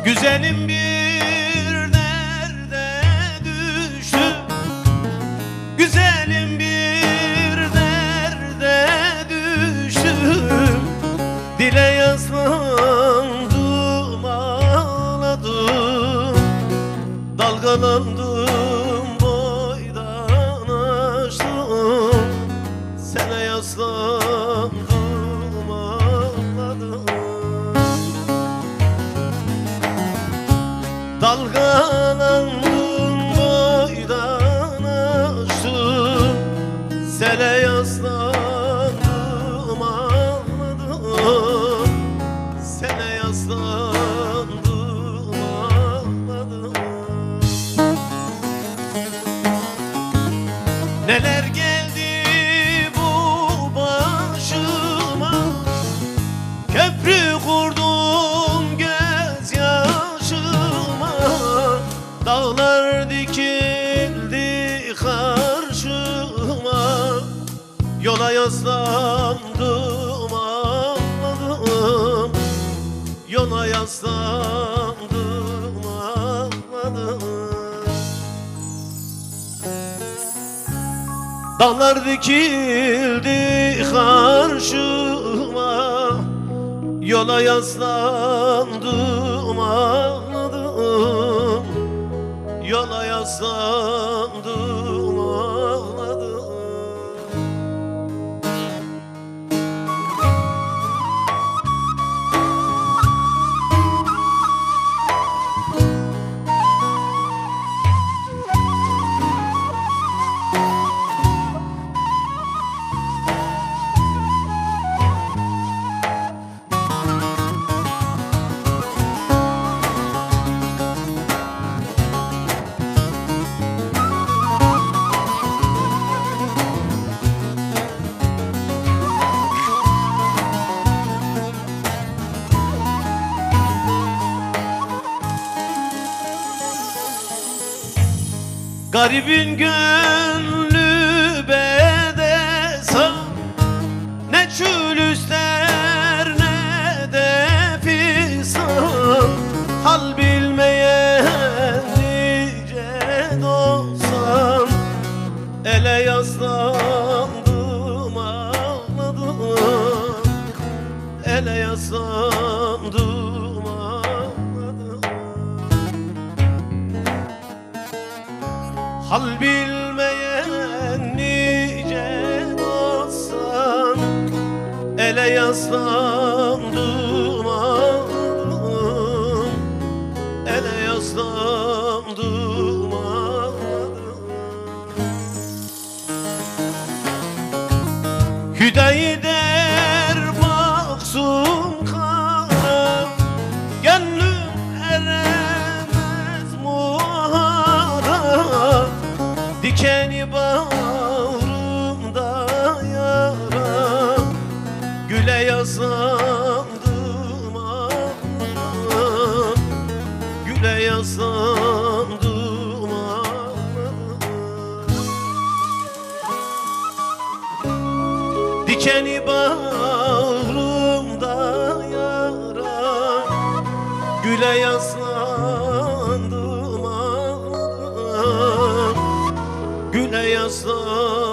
Güzelim bir derde düştüm, güzelim bir derde düştüm. Dile yazlandım, ağladım, dalgalandım, boydan aştım. Sana yaslandım, ağladım, dalgalandım, boydan aştım. Sele yaslandım, ağladım, sele yaslandım, ağladım. Neler geldi bu başıma, köprü kurdum gözyaşıma. Dağlar dikildi karşıma, yola yaslandım, ağladım, yola yaslandım, ağladım. Dağlar dikildi karşıma, yola yaslandım, ağladım, yola yaslandım, ağladım. Garibin gönlü bedesa, ne çül ister ne de fisan. Hal bilmeyen nice dostan, ele yaslandım, ağladım, ele yaslandım, ağladım. Hal bilmeyen nice dostan, ele yaslandım, ağladım, ele yaslandım, ağladım. Hüdayi der baksın kara, gönlüm eremez muhara. Dikeni bağrımda yara, güle yaslandım, ağladım, güle yaslandım, ağladım. Dikeni bağrımda yara, güle yaslandım, ağladım, güle yaslandım.